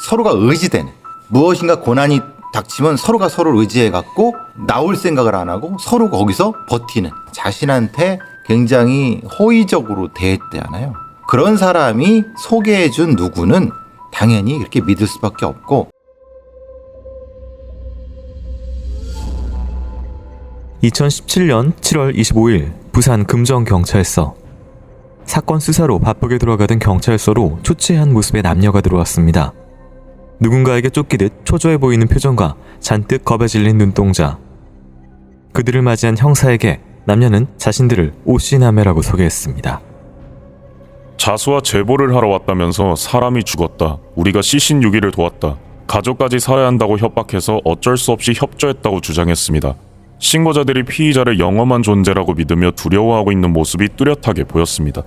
서로가 의지되는, 무엇인가 고난이 닥치면 서로가 서로를 의지해갖고 나올 생각을 안 하고 서로 거기서 버티는, 자신한테 굉장히 호의적으로 대했대잖아요. 그런 사람이 소개해준 누구는 당연히 그렇게 믿을 수밖에 없고. 2017년 7월 25일 부산 금정경찰서. 사건 수사로 바쁘게 돌아가던 경찰서로 초췌한 모습의 남녀가 들어왔습니다. 누군가에게 쫓기듯 초조해 보이는 표정과 잔뜩 겁에 질린 눈동자. 그들을 맞이한 형사에게 남녀는 자신들을 오씨남매라고 소개했습니다. 자수와 제보를 하러 왔다면서 사람이 죽었다. 우리가 시신유기를 도왔다. 가족까지 살아야 한다고 협박해서 어쩔 수 없이 협조했다고 주장했습니다. 신고자들이 피의자를 영험한 존재라고 믿으며 두려워하고 있는 모습이 뚜렷하게 보였습니다.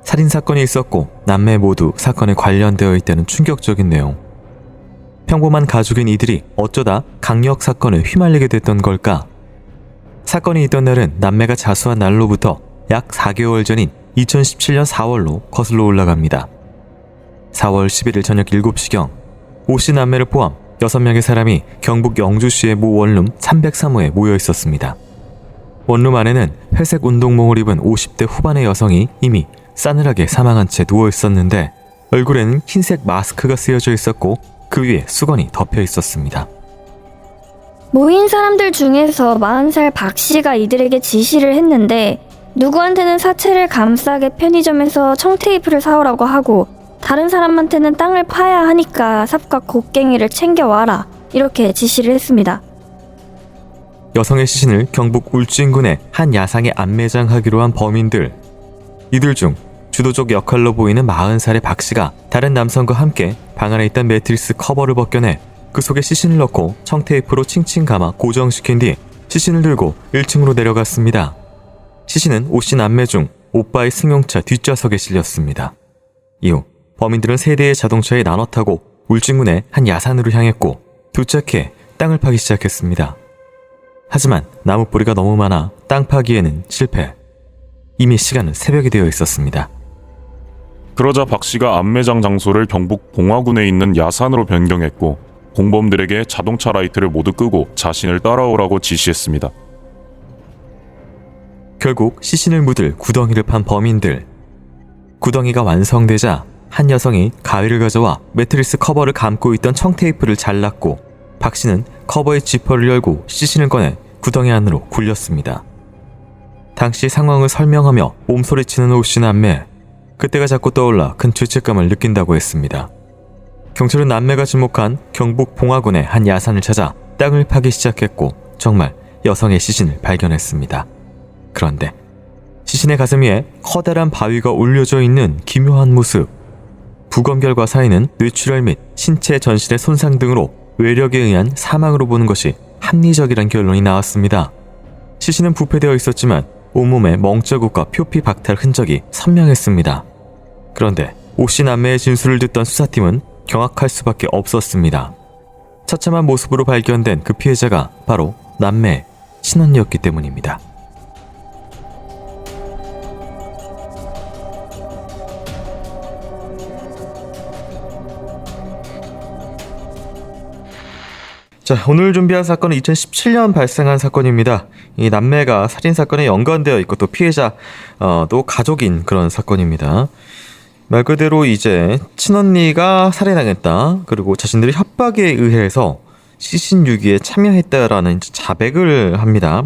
살인사건이 있었고 남매 모두 사건에 관련되어 있다는 충격적인 내용. 평범한 가족인 이들이 어쩌다 강력사건에 휘말리게 됐던 걸까? 사건이 있던 날은 남매가 자수한 날로부터 약 4개월 전인 2017년 4월로 거슬러 올라갑니다. 4월 11일 저녁 7시경 오씨 남매를 포함 6명의 사람이 경북 영주시의 모 원룸 303호에 모여 있었습니다. 원룸 안에는 회색 운동복을 입은 50대 후반의 여성이 이미 싸늘하게 사망한 채 누워 있었는데 얼굴에는 흰색 마스크가 쓰여져 있었고 그 위에 수건이 덮여 있었습니다. 모인 사람들 중에서 40살 박 씨가 이들에게 지시를 했는데 누구한테는 사체를 감싸게 편의점에서 청테이프를 사오라고 하고 다른 사람한테는 땅을 파야 하니까 삽과 곡괭이를 챙겨와라 이렇게 지시를 했습니다. 여성의 시신을 경북 울진군의 한 야상에 안매장하기로 한 범인들. 이들 중 주도적 역할로 보이는 40살의 박 씨가 다른 남성과 함께 방 안에 있던 매트리스 커버를 벗겨내 그 속에 시신을 넣고 청테이프로 칭칭 감아 고정시킨 뒤 시신을 들고 1층으로 내려갔습니다. 시신은 오씨 남매 중 오빠의 승용차 뒷좌석에 실렸습니다. 이후 범인들은 3대의 자동차에 나눠 타고 울진군의 한 야산으로 향했고 도착해 땅을 파기 시작했습니다. 하지만 나무 뿌리가 너무 많아 땅 파기에는 실패. 이미 시간은 새벽이 되어 있었습니다. 그러자 박 씨가 안매장 장소를 경북 봉화군에 있는 야산으로 변경했고 공범들에게 자동차 라이트를 모두 끄고 자신을 따라오라고 지시했습니다. 결국 시신을 묻을 구덩이를 판 범인들. 구덩이가 완성되자 한 여성이 가위를 가져와 매트리스 커버를 감고 있던 청테이프를 잘랐고 박 씨는 커버의 지퍼를 열고 시신을 꺼내 구덩이 안으로 굴렸습니다. 당시 상황을 설명하며 몸소리치는 오씨 남매. 그때가 자꾸 떠올라 큰 죄책감을 느낀다고 했습니다. 경찰은 남매가 지목한 경북 봉화군의 한 야산을 찾아 땅을 파기 시작했고 정말 여성의 시신을 발견했습니다. 그런데 시신의 가슴 위에 커다란 바위가 올려져 있는 기묘한 모습. 부검 결과 사인은 뇌출혈 및 신체 전신의 손상 등으로 외력에 의한 사망으로 보는 것이 합리적이란 결론이 나왔습니다. 시신은 부패되어 있었지만 온몸에 멍자국과 표피 박탈 흔적이 선명했습니다. 그런데 오씨 남매의 진술을 듣던 수사팀은 경악할 수밖에 없었습니다. 처참한 모습으로 발견된 그 피해자가 바로 남매의 신혼이었기 때문입니다. 자, 오늘 준비한 사건은 2017년 발생한 사건입니다. 이 남매가 살인사건에 연관되어 있고 또 피해자도 가족인 그런 사건입니다. 말 그대로 이제 친언니가 살해당했다. 그리고 자신들이 협박에 의해서 시신 유기에 참여했다라는 자백을 합니다.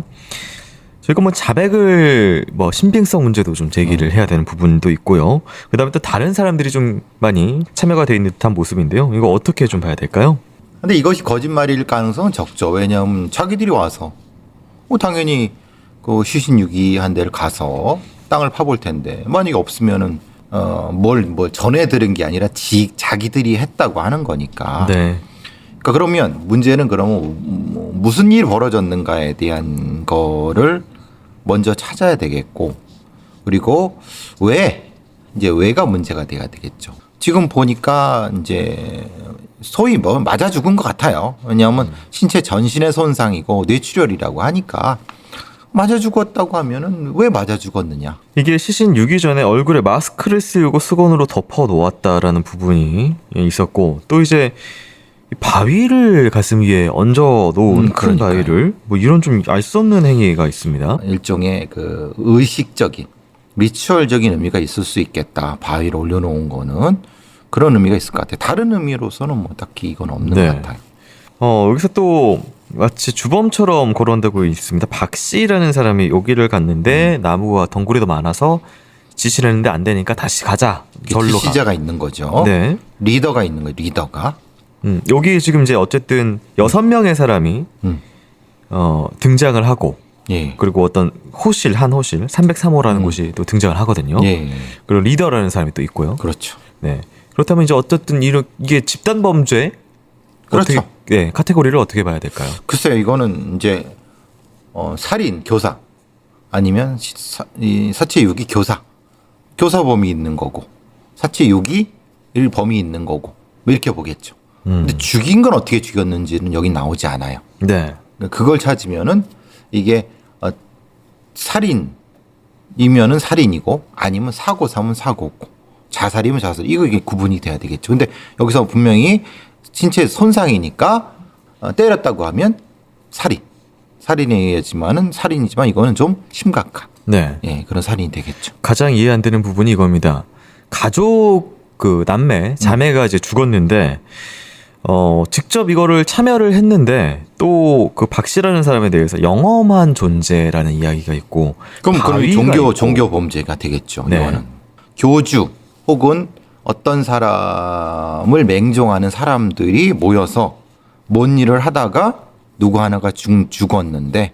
저희가 자백을 신빙성 문제도 좀 제기를 해야 되는 부분도 있고요. 그 다음에 또 다른 사람들이 좀 많이 참여가 되어 있는 듯한 모습인데요. 이거 어떻게 좀 봐야 될까요? 근데 이것이 거짓말일 가능성은 적죠. 왜냐하면 자기들이 와서 당연히 그 시신 유기한 데를 가서 땅을 파볼 텐데 만약에 없으면은 뭘 전해 들은 게 아니라 자기들이 했다고 하는 거니까. 네. 그러니까 그러면 문제는 그러면 무슨 일이 벌어졌는가에 대한 거를 먼저 찾아야 되겠고, 그리고 왜가 문제가 돼야 되겠죠. 지금 보니까 이제 소위 맞아 죽은 것 같아요. 왜냐하면 신체 전신의 손상이고 뇌출혈이라고 하니까 맞아 죽었다고 하면은 왜 맞아 죽었느냐? 이게 시신 6일 전에 얼굴에 마스크를 씌우고 수건으로 덮어 놓았다라는 부분이 있었고, 또 이제 바위를 가슴 위에 얹어 놓은 큰 그러니까요. 바위를 뭐 이런 좀 알 수 없는 행위가 있습니다. 일종의 그 의식적인 리추얼적인 의미가 있을 수 있겠다. 바위를 올려놓은 거는 그런 의미가 있을 것 같아요. 다른 의미로서는 뭐 딱히 이건 없는 네. 것 같아요. 여기서 또 마치 주범처럼 거론되고 있습니다. 박 씨라는 사람이 여기를 갔는데 나무와 덩굴이 더 많아서 지시를 했는데 안 되니까 다시 가자. 절로 가. 지시자가 있는 거죠. 네. 리더가 있는 거예요. 리더가. 여기 지금 이제 어쨌든 6명의 사람이 음. 등장을 하고, 예. 그리고 어떤 호실, 한 호실 303호라는 곳이 또 등장을 하거든요. 예. 그리고 리더라는 사람이 또 있고요. 그렇죠. 네. 그렇다면 이제 어쨌든 이게 집단 범죄, 그렇죠. 네, 카테고리를 어떻게 봐야 될까요? 글쎄요, 이거는 이제 살인, 교사 아니면 이 사체 유기 교사, 교사범이 있는 거고 사체 유기 일 범이 있는 거고 뭐 이렇게 보겠죠. 근데 죽인 건 어떻게 죽였는지는 여기 나오지 않아요. 네. 그걸 찾으면은 이게 살인이면은 살인이고 아니면 사고사면 사고고 자살이면 자살, 이게 구분이 돼야 되겠죠. 근데 여기서 분명히 신체 손상이니까 때렸다고 하면 살인이지만은 살인이지만 이거는 좀 심각한 네. 그런 살인이 되겠죠. 가장 이해 안 되는 부분이 이겁니다. 가족 그 남매, 자매가 이제 죽었는데 직접 이거를 참여를 했는데 또 그 박 씨라는 사람에 대해서 영험한 존재라는 이야기가 있고, 그럼 바위가 있고. 종교 범죄가 되겠죠. 네. 이거는 교주 혹은 어떤 사람을 맹종하는 사람들이 모여서 뭔 일을 하다가 누구 하나가 죽었는데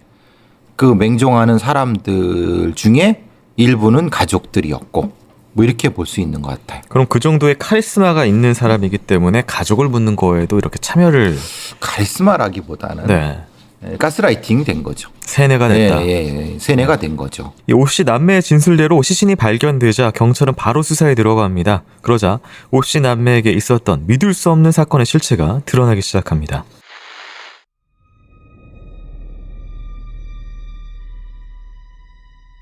그 맹종하는 사람들 중에 일부는 가족들이었고 뭐 이렇게 볼 수 있는 것 같아요. 그럼 그 정도의 카리스마가 있는 사람이기 때문에 가족을 묻는 거에도 이렇게 참여를 카리스마라기보다는 네. 가스라이팅 된 거죠. 세뇌가 됐다. 세뇌가 된 거죠. 이 오씨 남매의 진술대로 시신이 발견되자 경찰은 바로 수사에 들어갑니다. 그러자 오씨 남매에게 있었던 믿을 수 없는 사건의 실체가 드러나기 시작합니다.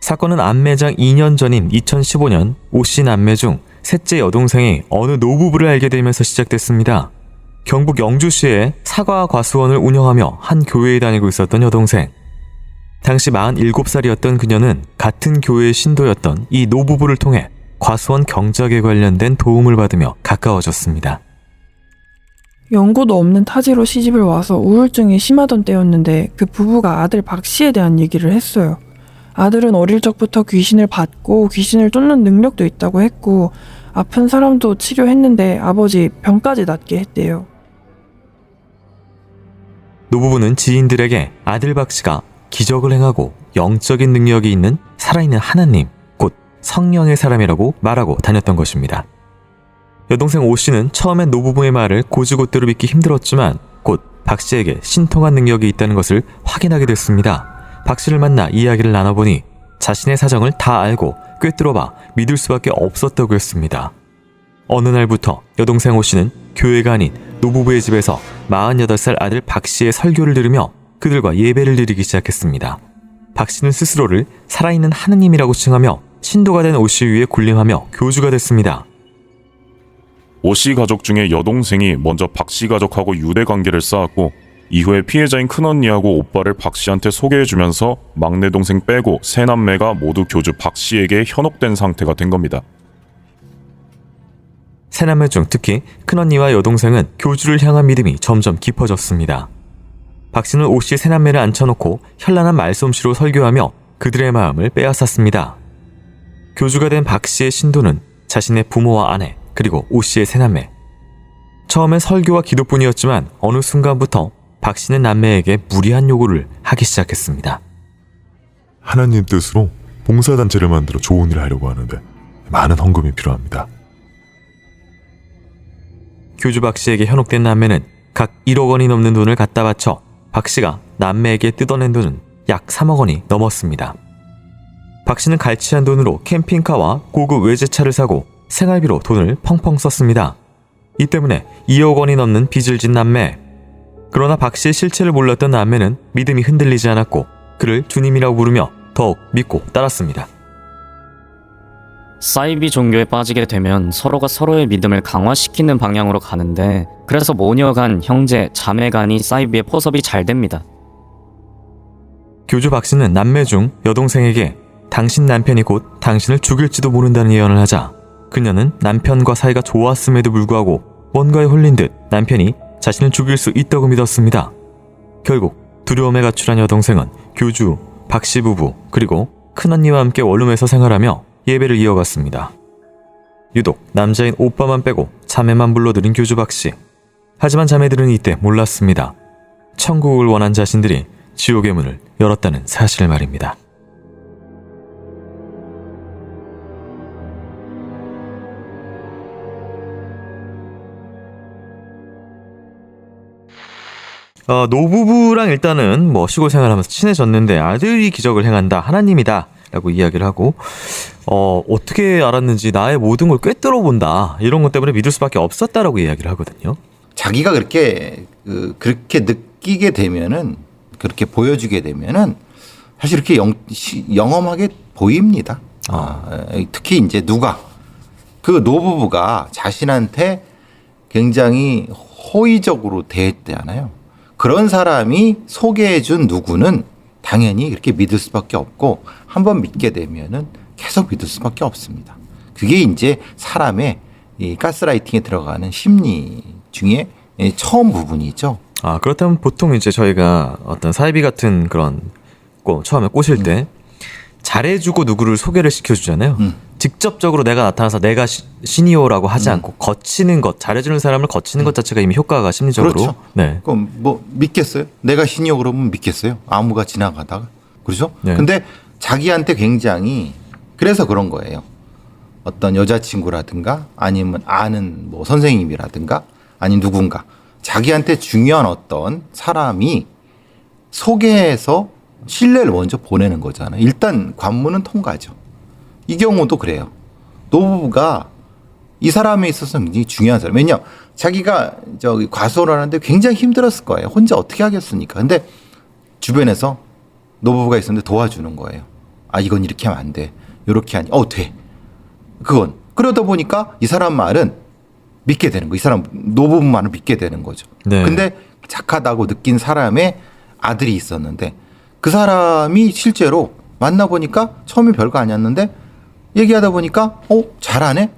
사건은 안매장 2년 전인 2015년 오씨 남매 중 셋째 여동생이 어느 노부부를 알게 되면서 시작됐습니다. 경북 영주시에 사과 과수원을 운영하며 한 교회에 다니고 있었던 여동생. 당시 47살이었던 그녀는 같은 교회의 신도였던 이 노부부를 통해 과수원 경작에 관련된 도움을 받으며 가까워졌습니다. 연고도 없는 타지로 시집을 와서 우울증이 심하던 때였는데 그 부부가 아들 박 씨에 대한 얘기를 했어요. 아들은 어릴 적부터 귀신을 받고 귀신을 쫓는 능력도 있다고 했고 아픈 사람도 치료했는데 아버지 병까지 낫게 했대요. 노부부는 지인들에게 아들 박 씨가 기적을 행하고 영적인 능력이 있는 살아있는 하나님, 곧 성령의 사람이라고 말하고 다녔던 것입니다. 여동생 오 씨는 처음엔 노부부의 말을 곧이곧대로 믿기 힘들었지만 곧 박 씨에게 신통한 능력이 있다는 것을 확인하게 됐습니다. 박 씨를 만나 이야기를 나눠보니 자신의 사정을 다 알고 꿰뚫어봐 믿을 수밖에 없었다고 했습니다. 어느 날부터 여동생 오 씨는 교회가 아닌 노부부의 집에서 48살 아들 박 씨의 설교를 들으며 그들과 예배를 드리기 시작했습니다. 박 씨는 스스로를 살아있는 하느님이라고 칭하며 신도가 된 오 씨 위에 군림하며 교주가 됐습니다. 오 씨 가족 중에 여동생이 먼저 박 씨 가족하고 유대 관계를 쌓았고 이후에 피해자인 큰언니하고 오빠를 박 씨한테 소개해주면서 막내 동생 빼고 세 남매가 모두 교주 박 씨에게 현혹된 상태가 된 겁니다. 세 남매 중 특히 큰언니와 여동생은 교주를 향한 믿음이 점점 깊어졌습니다. 박 씨는 오 씨의 세 남매를 앉혀놓고 현란한 말솜씨로 설교하며 그들의 마음을 빼앗았습니다. 교주가 된 박 씨의 신도는 자신의 부모와 아내 그리고 오 씨의 세 남매. 처음엔 설교와 기도뿐이었지만 어느 순간부터 박 씨는 남매에게 무리한 요구를 하기 시작했습니다. 하나님 뜻으로 봉사단체를 만들어 좋은 일을 하려고 하는데 많은 헌금이 필요합니다. 교주 박 씨에게 현혹된 남매는 각 1억 원이 넘는 돈을 갖다 바쳐 박 씨가 남매에게 뜯어낸 돈은 약 3억 원이 넘었습니다. 박 씨는 갈취한 돈으로 캠핑카와 고급 외제차를 사고 생활비로 돈을 펑펑 썼습니다. 이 때문에 2억 원이 넘는 빚을 진 남매. 그러나 박 씨의 실체를 몰랐던 남매는 믿음이 흔들리지 않았고 그를 주님이라고 부르며 더욱 믿고 따랐습니다. 사이비 종교에 빠지게 되면 서로가 서로의 믿음을 강화시키는 방향으로 가는데, 그래서 모녀간, 형제, 자매간이 사이비의 포섭이 잘 됩니다. 교주 박 씨는 남매 중 여동생에게 당신 남편이 곧 당신을 죽일지도 모른다는 예언을 하자 그녀는 남편과 사이가 좋았음에도 불구하고 뭔가에 홀린 듯 남편이 자신을 죽일 수 있다고 믿었습니다. 결국 두려움에 가출한 여동생은 교주, 박 씨 부부 그리고 큰언니와 함께 원룸에서 생활하며 예배를 이어갔습니다. 유독 남자인 오빠만 빼고 자매만 불러들인 교주 박 씨. 하지만 자매들은 이때 몰랐습니다. 천국을 원한 자신들이 지옥의 문을 열었다는 사실을 말입니다. 노부부랑 일단은 뭐 시골 생활하면서 친해졌는데 아들이 기적을 행한다, 하나님이다 라고 이야기를 하고 어떻게 알았는지 나의 모든 걸 꿰뚫어 본다 이런 것 때문에 믿을 수밖에 없었다라고 이야기를 하거든요. 자기가 그렇게 느끼게 되면은, 그렇게 보여주게 되면은 사실 이렇게 영험하게 보입니다. 특히 이제 그 노부부가 자신한테 굉장히 호의적으로 대했대잖아요. 그런 사람이 소개해준 누구는 당연히 그렇게 믿을 수밖에 없고, 한번 믿게 되면은 계속 믿을 수밖에 없습니다. 그게 이제 사람의 이 가스라이팅에 들어가는 심리 중에 처음 부분이죠. 그렇다면 보통 이제 저희가 어떤 사이비 같은 그런 처음에 꼬실 때 잘해주고 누구를 소개를 시켜주잖아요. 직접적으로 내가 나타나서 내가 시니어라고 하지 않고 거치는 것, 잘해주는 사람을 거치는 것 자체가 이미 효과가 심리적으로. 그렇죠. 네. 그럼 뭐 믿겠어요? 내가 시니어 그러면 믿겠어요? 아무가 지나가다가. 그렇죠? 네. 근데 자기한테 굉장히, 그래서 그런 거예요. 어떤 여자친구라든가 아니면 아는 뭐 선생님이라든가 아니면 누군가 자기한테 중요한 어떤 사람이 소개해서 신뢰를 먼저 보내는 거잖아요. 일단 관문은 통과죠. 이 경우도 그래요. 노부부가 이 사람에 있어서 굉장히 중요한 사람. 왜냐, 자기가 과소를 하는데 굉장히 힘들었을 거예요. 혼자 어떻게 하겠습니까? 근데 주변에서 노부부가 있었는데 도와주는 거예요. 이건 이렇게 하면 안 돼. 이렇게 하니, 돼. 그건. 그러다 보니까 이 사람 말은 믿게 되는 거. 이 사람 노부부 말을 믿게 되는 거죠. 네. 근데 착하다고 느낀 사람의 아들이 있었는데 그 사람이 실제로 만나보니까 처음에 별거 아니었는데 얘기하다 보니까 잘하네?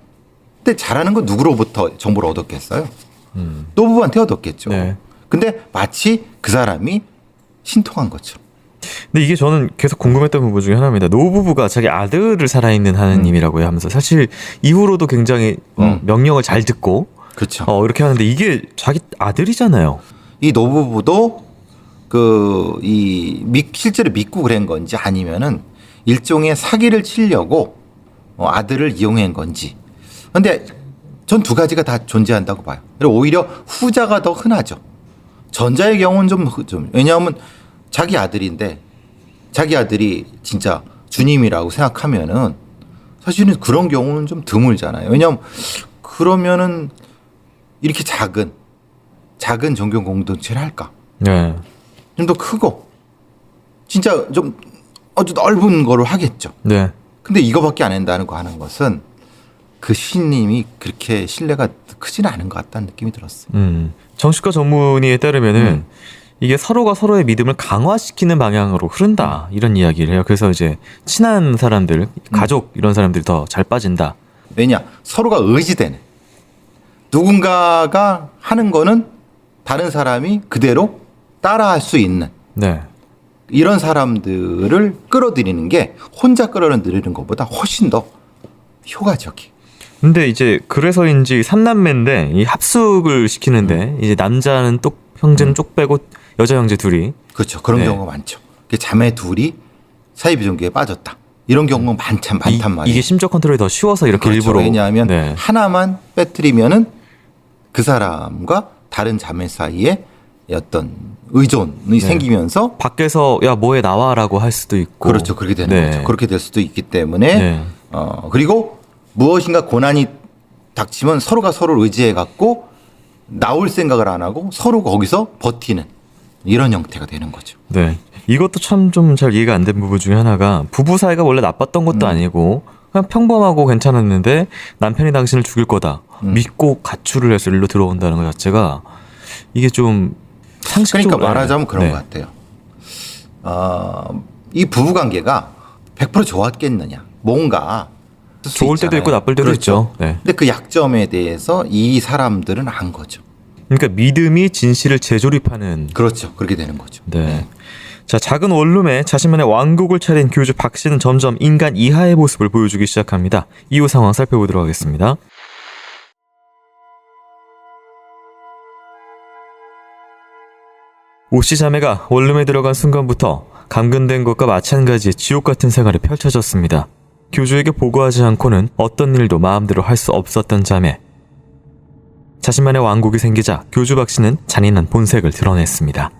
근데 잘하는 건 누구로부터 정보를 얻었겠어요? 노부부한테 얻었겠죠. 네. 근데 마치 그 사람이 신통한 것처럼. 근데 이게 저는 계속 궁금했던 부분 중에 하나입니다. 노부부가 자기 아들을 살아있는 하나님이라고 하면서 사실 이후로도 굉장히 명령을 잘 듣고 그렇죠. 이렇게 하는데 이게 자기 아들이잖아요. 이 노부부도 실제로 믿고 그런 건지 아니면은 일종의 사기를 치려고 아들을 이용한 건지. 근데 전 두 가지가 다 존재한다고 봐요. 오히려 후자가 더 흔하죠. 전자의 경우는 좀 왜냐하면 자기 아들인데 자기 아들이 진짜 주님이라고 생각하면은 사실은 그런 경우는 좀 드물잖아요. 왜냐하면 그러면은 이렇게 작은 종교 공동체를 할까? 네. 좀 더 크고 진짜 좀 아주 넓은 거로 하겠죠. 네. 근데 이거밖에 안 한다는 거 하는 것은 그 신님이 그렇게 신뢰가 크지는 않은 것 같다는 느낌이 들었어요. 정신과 전문의에 따르면은 이게 서로가 서로의 믿음을 강화시키는 방향으로 흐른다 이런 이야기를 해요. 그래서 이제 친한 사람들, 가족 이런 사람들이 더 잘 빠진다. 왜냐? 서로가 의지되는. 누군가가 하는 거는 다른 사람이 그대로 따라할 수 있는 네. 이런 사람들을 끌어들이는 게 혼자 끌어들이는 것보다 훨씬 더 효과적이에요. 근데 이제 그래서인지 삼남매인데 이 합숙을 시키는데 이제 남자는 형제는 쪽 빼고 여자 형제 둘이. 그렇죠. 그런 네. 경우가 많죠. 자매 둘이 사이비 종교에 빠졌다. 이런 경우가 많단 말이에요. 이게 심적 컨트롤이 더 쉬워서 이렇게 그렇죠. 일부러. 왜냐하면 네. 하나만 빼뜨리면은 그 사람과 다른 자매 사이에 어떤 의존이 생기면서 밖에서 야 뭐해 나와라고 할 수도 있고. 그렇죠. 그렇게 되는 네. 거죠. 그렇게 될 수도 있기 때문에 네. 그리고 무엇인가 고난이 닥치면 서로가 서로를 의지해 갖고 나올 생각을 안 하고 서로 거기서 버티는 이런 형태가 되는 거죠. 네. 이것도 참 좀 잘 이해가 안 된 부분 중에 하나가 부부 사이가 원래 나빴던 것도 아니고 그냥 평범하고 괜찮았는데 남편이 당신을 죽일 거다 믿고 가출을 해서 일로 들어온다는 것 자체가 이게 좀 상식적으로 그러니까 말하자면 그런 네. 것 같아요. 이 부부 관계가 100% 좋았겠느냐? 뭔가 쓸수 좋을 때도 있잖아요. 있고 나쁠 때도 그렇죠. 있죠. 네. 근데 그 약점에 대해서 이 사람들은 안 거죠. 그러니까 믿음이 진실을 재조립하는. 그렇죠. 그렇게 되는 거죠. 네. 자, 작은 원룸에 자신만의 왕국을 차린 교주 박 씨는 점점 인간 이하의 모습을 보여주기 시작합니다. 이후 상황 살펴보도록 하겠습니다. 오씨 자매가 원룸에 들어간 순간부터 감금된 것과 마찬가지의 지옥 같은 생활이 펼쳐졌습니다. 교주에게 보고하지 않고는 어떤 일도 마음대로 할 수 없었던 자매. 자신만의 왕국이 생기자 교주 박 씨는 잔인한 본색을 드러냈습니다.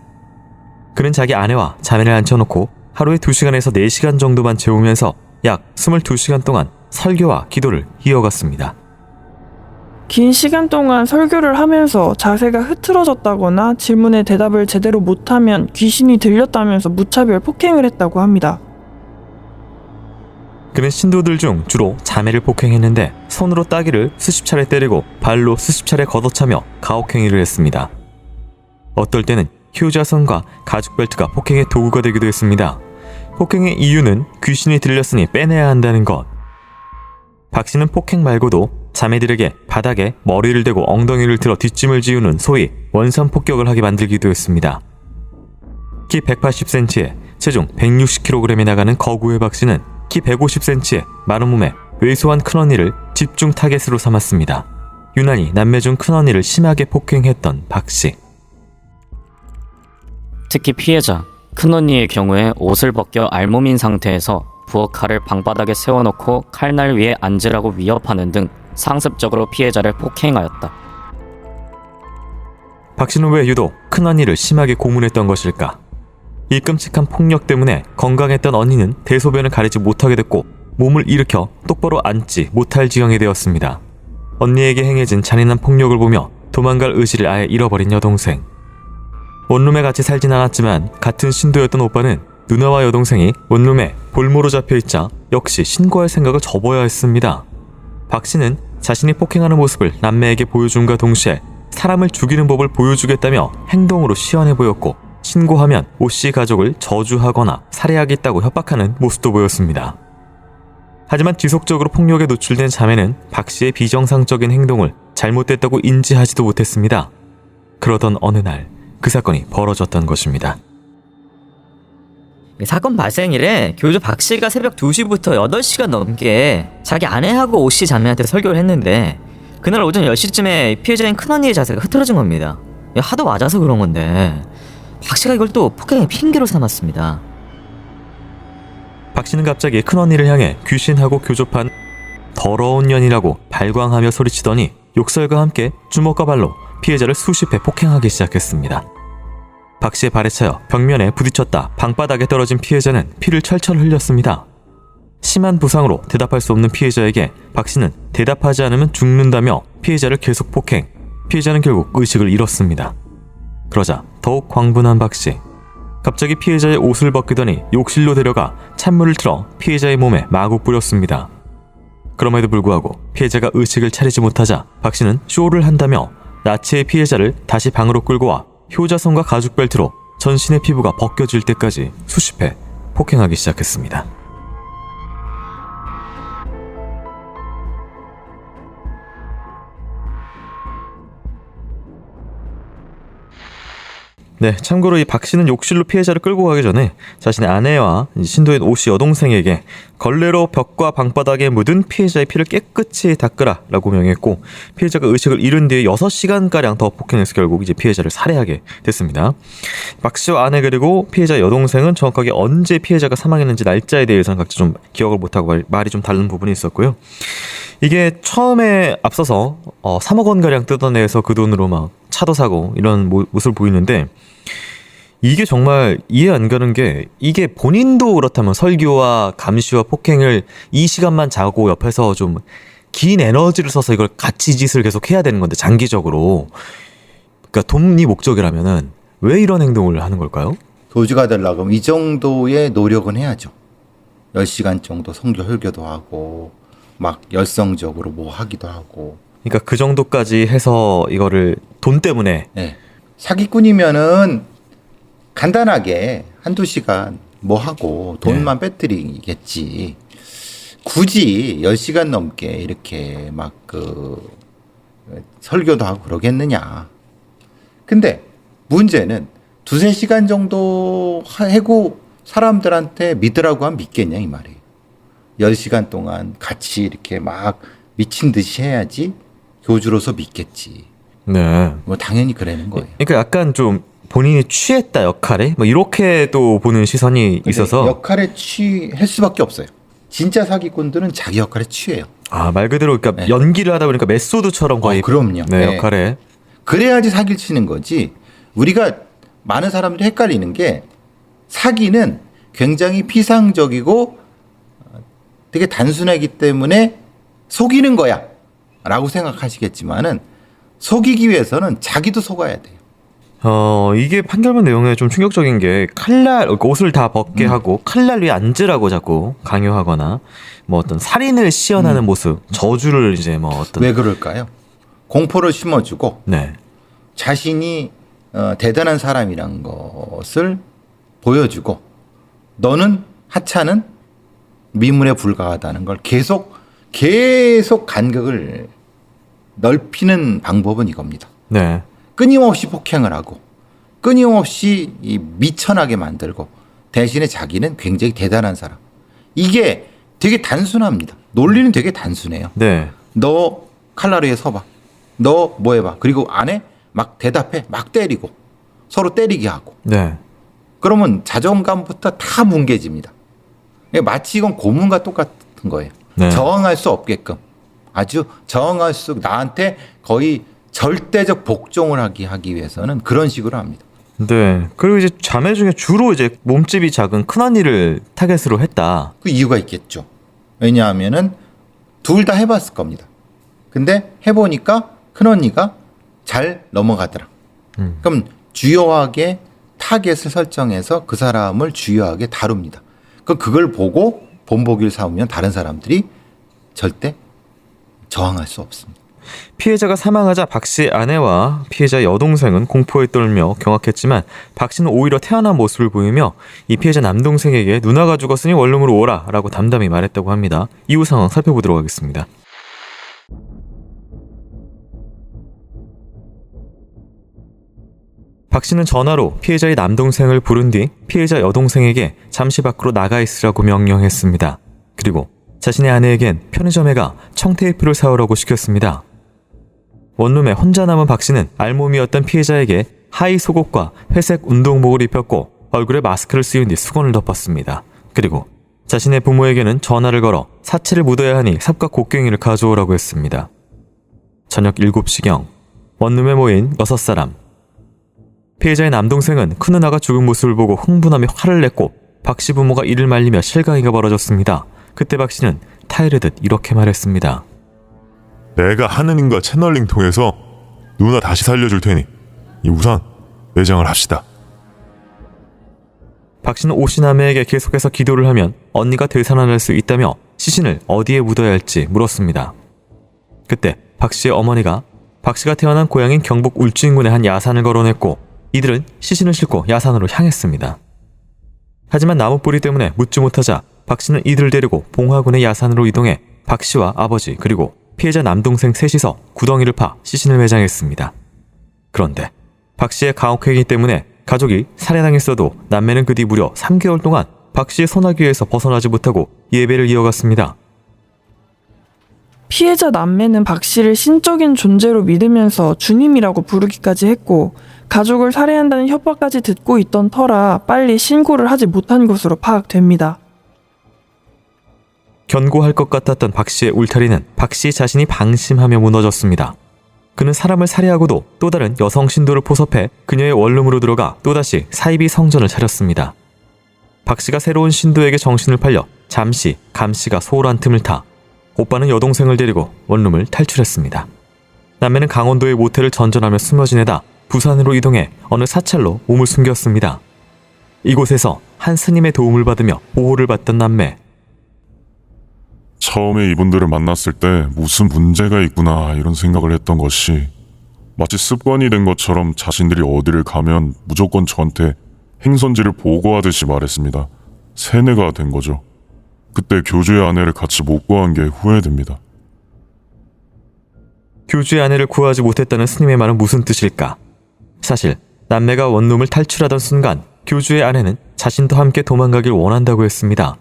그는 자기 아내와 자매를 앉혀놓고 하루에 2시간에서 4시간 정도만 재우면서 약 22시간 동안 설교와 기도를 이어갔습니다. 긴 시간 동안 설교를 하면서 자세가 흐트러졌다거나 질문에 대답을 제대로 못하면 귀신이 들렸다면서 무차별 폭행을 했다고 합니다. 그는 신도들 중 주로 자매를 폭행했는데 손으로 따귀를 수십 차례 때리고 발로 수십 차례 걷어차며 가혹행위를 했습니다. 어떨 때는 효자선과 가죽 벨트가 폭행의 도구가 되기도 했습니다. 폭행의 이유는 귀신이 들렸으니 빼내야 한다는 것. 박 씨는 폭행 말고도 자매들에게 바닥에 머리를 대고 엉덩이를 들어 뒷짐을 지우는 소위 원산 폭격을 하게 만들기도 했습니다. 키 180cm에 체중 160kg에 나가는 거구의 박 씨는 키 150cm에 마른 몸에 왜소한 큰언니를 집중 타겟으로 삼았습니다. 유난히 남매 중 큰언니를 심하게 폭행했던 박 씨. 특히 피해자 큰언니의 경우에 옷을 벗겨 알몸인 상태에서 부엌 칼을 방바닥에 세워놓고 칼날 위에 앉으라고 위협하는 등 상습적으로 피해자를 폭행하였다. 박 씨는 왜 유독 큰언니를 심하게 고문했던 것일까? 이 끔찍한 폭력 때문에 건강했던 언니는 대소변을 가리지 못하게 됐고 몸을 일으켜 똑바로 앉지 못할 지경이 되었습니다. 언니에게 행해진 잔인한 폭력을 보며 도망갈 의지를 아예 잃어버린 여동생. 원룸에 같이 살진 않았지만 같은 신도였던 오빠는 누나와 여동생이 원룸에 볼모로 잡혀있자 역시 신고할 생각을 접어야 했습니다. 박 씨는 자신이 폭행하는 모습을 남매에게 보여줌과 동시에 사람을 죽이는 법을 보여주겠다며 행동으로 시원해 보였고 신고하면 오씨 가족을 저주하거나 살해하겠다고 협박하는 모습도 보였습니다. 하지만 지속적으로 폭력에 노출된 자매는 박 씨의 비정상적인 행동을 잘못됐다고 인지하지도 못했습니다. 그러던 어느 날 그 사건이 벌어졌던 것입니다. 사건 발생 이래 교주 박 씨가 새벽 2시부터 8시간 넘게 자기 아내하고 오씨 자매한테 설교를 했는데 그날 오전 10시쯤에 피해자인 큰언니의 자세가 흐트러진 겁니다. 하도 맞아서 그런 건데 박 씨가 이걸 또 폭행의 핑계로 삼았습니다. 박 씨는 갑자기 큰언니를 향해 귀신하고 교접한 더러운 년이라고 발광하며 소리치더니 욕설과 함께 주먹과 발로 피해자를 수십 회 폭행하기 시작했습니다. 박 씨의 발에 차여 벽면에 부딪혔다 방바닥에 떨어진 피해자는 피를 철철 흘렸습니다. 심한 부상으로 대답할 수 없는 피해자에게 박 씨는 대답하지 않으면 죽는다며 피해자를 계속 폭행. 피해자는 결국 의식을 잃었습니다. 그러자 더욱 광분한 박 씨. 갑자기 피해자의 옷을 벗기더니 욕실로 데려가 찬물을 틀어 피해자의 몸에 마구 뿌렸습니다. 그럼에도 불구하고 피해자가 의식을 차리지 못하자 박 씨는 쇼를 한다며 나치의 피해자를 다시 방으로 끌고 와 효자손과 가죽 벨트로 전신의 피부가 벗겨질 때까지 수십 회 폭행하기 시작했습니다. 네, 참고로 이 박 씨는 욕실로 피해자를 끌고 가기 전에 자신의 아내와 신도인 오씨 여동생에게 걸레로 벽과 방바닥에 묻은 피해자의 피를 깨끗이 닦으라 라고 명했고 피해자가 의식을 잃은 뒤에 6시간가량 더 폭행해서 결국 이제 피해자를 살해하게 됐습니다. 박 씨와 아내 그리고 피해자 여동생은 정확하게 언제 피해자가 사망했는지 날짜에 대해서는 각자 좀 기억을 못하고 말이 좀 다른 부분이 있었고요. 이게 처음에 앞서서 3억 원가량 뜯어내서 그 돈으로 막 차도 사고 이런 모습을 보이는데 이게 정말 이해 안 가는 게 이게 본인도 그렇다면 설교와 감시와 폭행을 이 시간만 자고 옆에서 좀 긴 에너지를 써서 이걸 같이 짓을 계속 해야 되는 건데 장기적으로 그러니까 돈이 목적이라면은 왜 이런 행동을 하는 걸까요? 교주가 되려고 하면 이 정도의 노력은 해야죠. 10시간 정도 성교 설교도 하고 막 열성적으로 뭐 하기도 하고. 그러니까 그 정도까지 해서 이거를 돈 때문에 네. 사기꾼이면은 간단하게 한두 시간 뭐 하고 돈만 빼뜨리겠지. 굳이 10시간 넘게 이렇게 막 설교도 하고 그러겠느냐. 근데 문제는 2-3시간 정도 하고 사람들한테 믿으라고 하면 믿겠냐 이 말이에요. 10시간 동안 같이 이렇게 막 미친 듯이 해야지 교주로서 믿겠지. 네. 뭐 당연히 그러는 거예요. 그러니까 약간 좀 본인이 취했다 역할에 뭐 이렇게 또 보는 시선이 있어서 역할에 취할 수밖에 없어요. 진짜 사기꾼들은 자기 역할에 취해요. 말 그대로 그러니까 연기를 하다 보니까 메소드처럼 거의 그럼요. 네, 역할에 그래야지 사기를 치는 거지. 우리가 많은 사람들이 헷갈리는 게 사기는 굉장히 피상적이고 되게 단순하기 때문에 속이는 거야 라고 생각하시겠지만은 속이기 위해서는 자기도 속아야 돼요. 이게 판결문 내용에 좀 충격적인 게 옷을 다 벗게 하고 칼날 위에 앉으라고 자꾸 강요하거나 뭐 어떤 살인을 시연하는 모습, 저주를 이제 뭐 어떤 왜 그럴까요? 공포를 심어주고 네. 자신이 대단한 사람이란 것을 보여주고 너는 하찮은 미물에 불과하다는 걸 계속 간격을 넓히는 방법은 이겁니다. 네. 끊임없이 폭행을 하고 끊임없이 미천하게 만들고 대신에 자기는 굉장히 대단한 사람. 이게 되게 단순합니다. 논리는 되게 단순해요. 네. 너 칼라리에 서봐. 너 뭐 해봐. 그리고 안에 막 대답해. 막 때리고 서로 때리게 하고. 네. 그러면 자존감부터 다 뭉개집니다. 마치 이건 고문과 똑같은 거예요. 네. 저항할 수 없게끔 아주 저항할 수 나한테 거의 절대적 복종을 하기 위해서는 그런 식으로 합니다. 네. 그리고 이제 자매 중에 주로 이제 몸집이 작은 큰언니를 타겟으로 했다. 그 이유가 있겠죠. 왜냐하면은 둘 다 해봤을 겁니다. 근데 해보니까 큰언니가 잘 넘어가더라. 그럼 주요하게 타겟을 설정해서 그 사람을 주요하게 다룹니다. 그걸 보고 본보기를 삼으면 다른 사람들이 절대 저항할 수 없습니다. 피해자가 사망하자 박 씨의 아내와 피해자 여동생은 공포에 떨며 경악했지만 박 씨는 오히려 태어난 모습을 보이며 이 피해자 남동생에게 누나가 죽었으니 원룸으로 오라 라고 담담히 말했다고 합니다. 이후 상황 살펴보도록 하겠습니다. 박 씨는 전화로 피해자의 남동생을 부른 뒤 피해자 여동생에게 잠시 밖으로 나가 있으라고 명령했습니다. 그리고 자신의 아내에겐 편의점에 가 청테이프를 사오라고 시켰습니다. 원룸에 혼자 남은 박 씨는 알몸이었던 피해자에게 하의 속옷과 회색 운동복을 입혔고 얼굴에 마스크를 씌운 뒤 수건을 덮었습니다. 그리고 자신의 부모에게는 전화를 걸어 사체를 묻어야 하니 삽과 곡괭이를 가져오라고 했습니다. 저녁 7시경 원룸에 모인 6사람. 피해자의 남동생은 큰누나가 죽은 모습을 보고 흥분하며 화를 냈고 박 씨 부모가 이를 말리며 실강이가 벌어졌습니다. 그때 박 씨는 타이르듯 이렇게 말했습니다. 내가 하느님과 채널링 통해서 누나 다시 살려줄 테니 우선 매장을 합시다. 박 씨는 오씨남매에게 계속해서 기도를 하면 언니가 되살아날 수 있다며 시신을 어디에 묻어야 할지 물었습니다. 그때 박 씨의 어머니가 박 씨가 태어난 고향인 경북 울주인군의 한 야산을 거론했고 이들은 시신을 싣고 야산으로 향했습니다. 하지만 나무뿌리 때문에 묻지 못하자 박 씨는 이들을 데리고 봉화군의 야산으로 이동해 박 씨와 아버지 그리고 피해자 남동생 셋이서 구덩이를 파 시신을 매장했습니다. 그런데 박 씨의 가혹행위 때문에 가족이 살해당했어도 남매는 그 뒤 무려 3개월 동안 박 씨의 소나기에서 벗어나지 못하고 예배를 이어갔습니다. 피해자 남매는 박 씨를 신적인 존재로 믿으면서 주님이라고 부르기까지 했고 가족을 살해한다는 협박까지 듣고 있던 터라 빨리 신고를 하지 못한 것으로 파악됩니다. 견고할 것 같았던 박 씨의 울타리는 박 씨 자신이 방심하며 무너졌습니다. 그는 사람을 살해하고도 또 다른 여성 신도를 포섭해 그녀의 원룸으로 들어가 또다시 사이비 성전을 차렸습니다. 박 씨가 새로운 신도에게 정신을 팔려 잠시 감 씨가 소홀한 틈을 타 오빠는 여동생을 데리고 원룸을 탈출했습니다. 남매는 강원도의 모텔을 전전하며 숨어 지내다 부산으로 이동해 어느 사찰로 몸을 숨겼습니다. 이곳에서 한 스님의 도움을 받으며 보호를 받던 남매. 처음에 이분들을 만났을 때 무슨 문제가 있구나 이런 생각을 했던 것이 마치 습관이 된 것처럼 자신들이 어디를 가면 무조건 저한테 행선지를 보고하듯이 말했습니다. 세뇌가 된 거죠. 그때 교주의 아내를 같이 못 구한 게 후회됩니다. 교주의 아내를 구하지 못했다는 스님의 말은 무슨 뜻일까? 사실 남매가 원룸을 탈출하던 순간 교주의 아내는 자신도 함께 도망가길 원한다고 했습니다.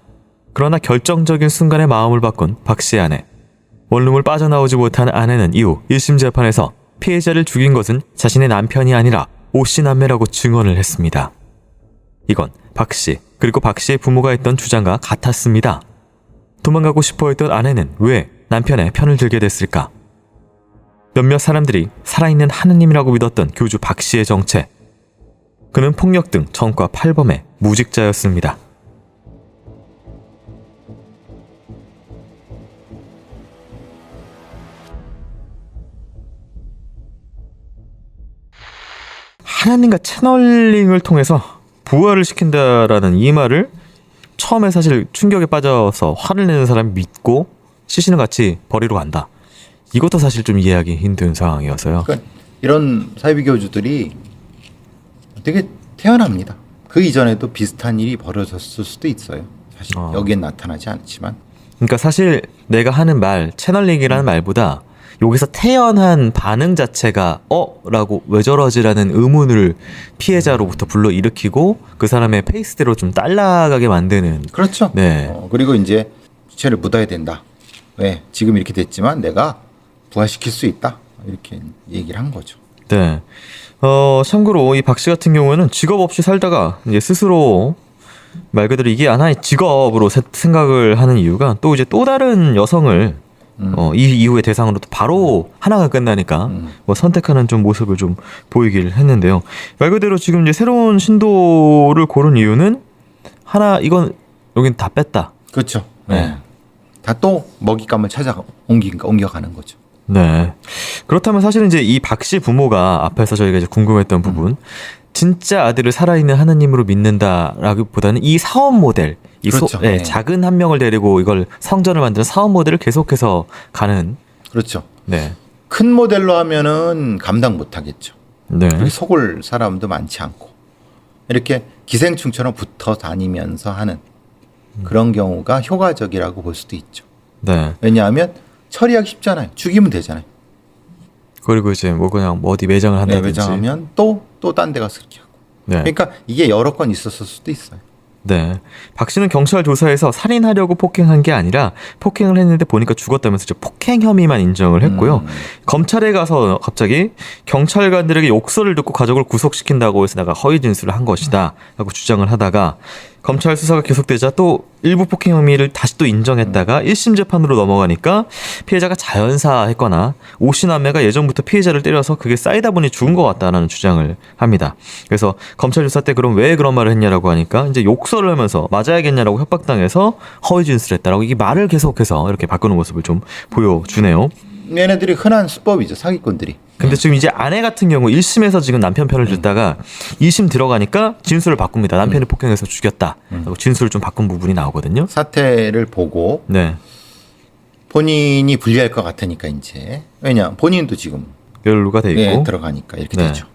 그러나 결정적인 순간에 마음을 바꾼 박 씨의 아내. 원룸을 빠져나오지 못한 아내는 이후 1심 재판에서 피해자를 죽인 것은 자신의 남편이 아니라 오 씨 남매라고 증언을 했습니다. 이건 박 씨, 그리고 박 씨의 부모가 했던 주장과 같았습니다. 도망가고 싶어 했던 아내는 왜 남편의 편을 들게 됐을까? 몇몇 사람들이 살아있는 하느님이라고 믿었던 교주 박 씨의 정체. 그는 폭력 등 전과 팔범의 무직자였습니다. 하나님과 채널링을 통해서 부활을 시킨다라는 이 말을 처음에 사실 충격에 빠져서 화를 내는 사람이 믿고 시신을 같이 버리러 간다. 이것도 사실 좀 이해하기 힘든 상황이어서요. 그러니까 이런 사이비 교주들이 되게 태어납니다. 그 이전에도 비슷한 일이 벌어졌을 수도 있어요. 사실 여기엔 나타나지 않지만. 그러니까 사실 내가 하는 말, 채널링이라는 말보다 여기서 태연한 반응 자체가 라고 왜 저러지라는 의문을 피해자로부터 불러일으키고 그 사람의 페이스대로 좀 딸라가게 만드는. 그렇죠. 네. 그리고 이제 시체를 묻어야 된다. 왜? 지금 이렇게 됐지만 내가 부활시킬 수 있다. 이렇게 얘기를 한 거죠. 네. 참고로 이 박 씨 같은 경우에는 직업 없이 살다가 이제 스스로 말 그대로 이게 하나의 직업으로 생각을 하는 이유가 또 이제 또 다른 여성을 이 이후의 대상으로 또 바로 하나가 끝나니까 뭐 선택하는 좀 모습을 좀 보이길 했는데요. 말 그대로 지금 이제 새로운 신도를 고른 이유는 하나 이건 여긴 다 뺐다. 그렇죠. 네. 다 또 먹잇감을 찾아 옮겨가는 거죠. 네. 그렇다면 사실은 이제 이 박 씨 부모가 앞에서 저희가 이제 궁금했던 부분, 진짜 아들을 살아있는 하느님으로 믿는다라기보다는 이 사업 모델, 그렇죠. 네, 작은 한 명을 데리고 이걸 성전을 만드는 사업 모델을 계속해서 가는. 그렇죠. 네. 큰 모델로 하면은 감당 못 하겠죠. 네. 그리고 속을 사람도 많지 않고 이렇게 기생충처럼 붙어 다니면서 하는 그런 경우가 효과적이라고 볼 수도 있죠. 네. 왜냐하면 처리하기 쉽잖아요. 죽이면 되잖아요. 그리고 이제 뭐 그냥 뭐 어디 매장을 네, 한다든지. 매장하면 또 딴 데 가서 이렇게 하고. 네. 그러니까 이게 여러 건 있었을 수도 있어요. 네. 박 씨는 경찰 조사에서 살인하려고 폭행한 게 아니라 폭행을 했는데 보니까 죽었다면서 이제 폭행 혐의만 인정을 했고요. 검찰에 가서 갑자기 경찰관들에게 욕설을 듣고 가족을 구속시킨다고 해서 내가 허위 진술을 한 것이다 라고 주장을 하다가 검찰 수사가 계속되자 또 일부 폭행 혐의를 다시 또 인정했다가 1심 재판으로 넘어가니까 피해자가 자연사했거나 오 씨 남매가 예전부터 피해자를 때려서 그게 쌓이다 보니 죽은 것 같다라는 주장을 합니다. 그래서 검찰 조사 때 그럼 왜 그런 말을 했냐라고 하니까 이제 욕설을 하면서 맞아야겠냐라고 협박당해서 허위 진술했다라고 이게 말을 계속해서 이렇게 바꾸는 모습을 좀 보여주네요. 얘네들이 흔한 수법이죠. 사기꾼들이. 근데 지금 이제 아내 같은 경우 1심에서 지금 남편 편을 듣다가 2심 들어가니까 진술을 바꿉니다. 남편이 폭행해서 죽였다. 그리고 진술을 좀 바꾼 부분이 나오거든요. 사태를 보고 네. 본인이 불리할 것 같으니까 이제 왜냐 본인도 지금 연루가 돼 있고 들어가니까 이렇게 네. 되죠.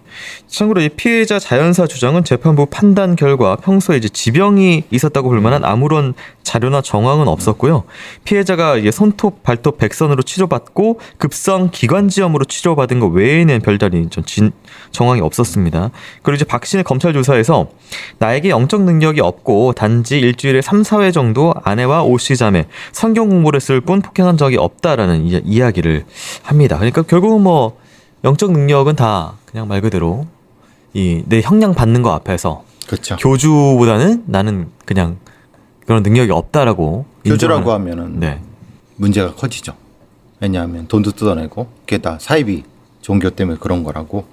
참고로 이 피해자 자연사 주장은 재판부 판단 결과 평소에 이제 지병이 있었다고 볼 만한 아무런 자료나 정황은 없었고요. 피해자가 이제 손톱, 발톱, 백선으로 치료받고 급성 기관지염으로 치료받은 것 외에는 별다른 정황이 없었습니다. 그리고 이제 박 씨는 검찰 조사에서 나에게 영적 능력이 없고 단지 일주일에 3, 4회 정도 아내와 오 씨 자매 성경 공부를 했을 뿐 폭행한 적이 없다라는 이야기를 합니다. 그러니까 결국은 뭐 영적 능력은 다 그냥 말 그대로 이 내 형량 받는 거 앞에서 그렇죠. 교주보다는 나는 그냥 그런 능력이 없다라고 교주라고 인정하는- 하면은 네. 문제가 커지죠. 왜냐하면 돈도 뜯어내고 그게 다 사이비 종교 때문에 그런 거라고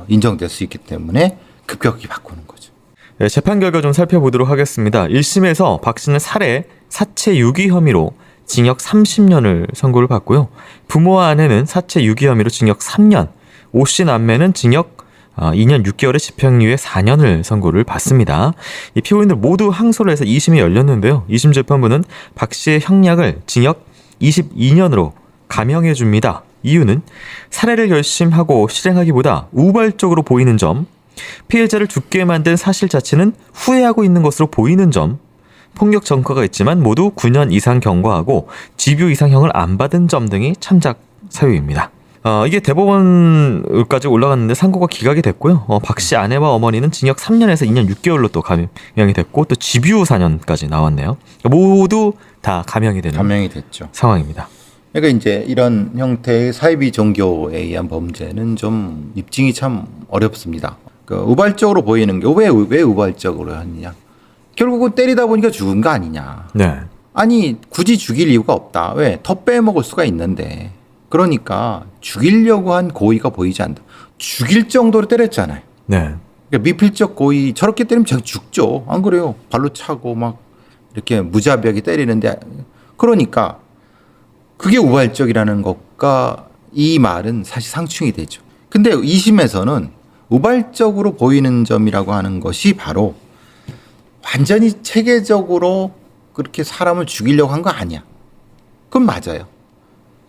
인정될 수 있기 때문에 급격히 바꾸는 거죠. 네, 재판 결과 좀 살펴보도록 하겠습니다. 1심에서 박 씨는 살해, 사체 유기 혐의로 징역 30년을 선고를 받고요. 부모와 아내는 사체 유기 혐의로 징역 3년, 오 씨 남매는 징역 2년 6개월의 집행유예 4년을 선고를 받습니다. 이 피고인들 모두 항소를 해서 2심이 열렸는데요. 2심 재판부는 박 씨의 형량을 징역 22년으로 감형해 줍니다. 이유는 살해를 결심하고 실행하기보다 우발적으로 보이는 점, 피해자를 죽게 만든 사실 자체는 후회하고 있는 것으로 보이는 점, 폭력 전과가 있지만 모두 9년 이상 경과하고 집유 이상형을 안 받은 점 등이 참작 사유입니다. 이게 대법원까지 올라갔는데 상고가 기각이 됐고요. 박 씨 아내와 어머니는 징역 3년에서 2년 6개월로 또 감형이 됐고 또 집유 4년까지 나왔네요. 모두 다 감형이 되는 감형이 됐죠. 상황입니다. 그러니까 이제 이런 형태의 사이비 종교에 의한 범죄는 좀 입증이 참 어렵습니다. 그 우발적으로 보이는 게 왜 우발적으로 했느냐? 결국은 때리다 보니까 죽은 거 아니냐? 네. 아니 굳이 죽일 이유가 없다. 왜? 더 빼먹을 수가 있는데. 그러니까 죽이려고 한 고의가 보이지 않는다. 죽일 정도로 때렸잖아요. 네. 그러니까 미필적 고의 저렇게 때리면 제가 죽죠. 안 그래요? 발로 차고 막 이렇게 무자비하게 때리는데 그러니까 그게 우발적이라는 것과 이 말은 사실 상충이 되죠. 근데 2심에서는 우발적으로 보이는 점이라고 하는 것이 바로 완전히 체계적으로 그렇게 사람을 죽이려고 한 거 아니야. 그건 맞아요.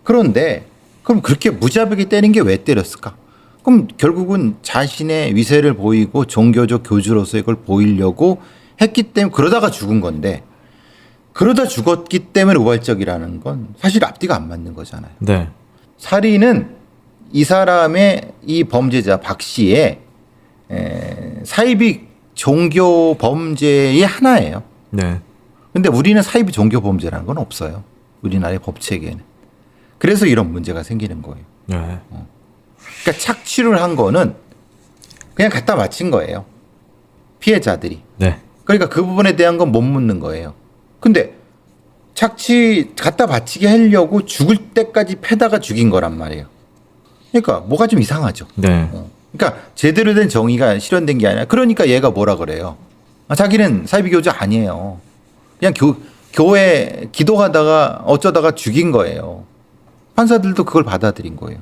그런데 그럼 그렇게 무자비하게 때린 게 왜 때렸을까? 그럼 결국은 자신의 위세를 보이고 종교적 교주로서 이걸 보이려고 했기 때문에 그러다가 죽은 건데 그러다 죽었기 때문에 우발적이라는 건 사실 앞뒤가 안 맞는 거잖아요. 네. 살인은 이 사람의 이 범죄자 박 씨의 사이비 종교 범죄의 하나예요. 네. 근데 우리는 사이비 종교 범죄라는 건 없어요. 우리나라의 법 체계에는. 그래서 이런 문제가 생기는 거예요. 네. 그러니까 착취를 한 거는 그냥 갖다 바친 거예요. 피해자들이. 네. 그러니까 그 부분에 대한 건 못 묻는 거예요. 근데 착취 갖다 바치게 하려고 죽을 때까지 패다가 죽인 거란 말이에요. 그러니까 뭐가 좀 이상하죠. 네. 그러니까 제대로 된 정의가 실현된 게 아니라 그러니까 얘가 뭐라 그래요. 자기는 사이비 교주 아니에요. 그냥 교회 기도하다가 어쩌다가 죽인 거예요. 판사들도 그걸 받아들인 거예요.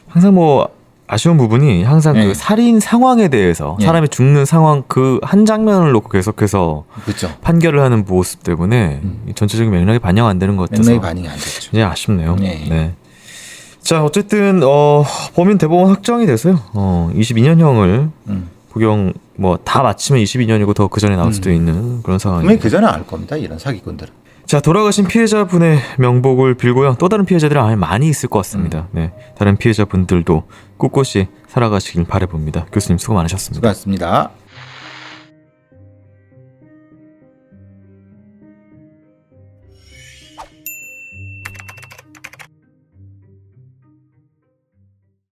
항상 뭐 아쉬운 부분이 항상 네. 그 살인 상황에 대해서 네. 사람이 죽는 상황 그 한 장면을 놓고 계속해서 그렇죠. 판결을 하는 모습 때문에 이 전체적인 맥락이 반영 안 되는 것 같아서 맥락이 반영이 안 됐죠. 굉장히 아쉽네요. 네. 네. 자 어쨌든 범인 대법원 확정이 돼서요. 22년형을 복용 뭐 다 마치면 22년이고 더 그 전에 나올 수도 있는 그런 분명히 상황입니다. 그 전에 알 겁니다. 이런 사기꾼들은. 자 돌아가신 피해자분의 명복을 빌고요. 또 다른 피해자들이 아마 많이 있을 것 같습니다. 네, 다른 피해자분들도 꿋꿋이 살아가시길 바라봅니다. 교수님 수고 많으셨습니다. 수고하셨습니다.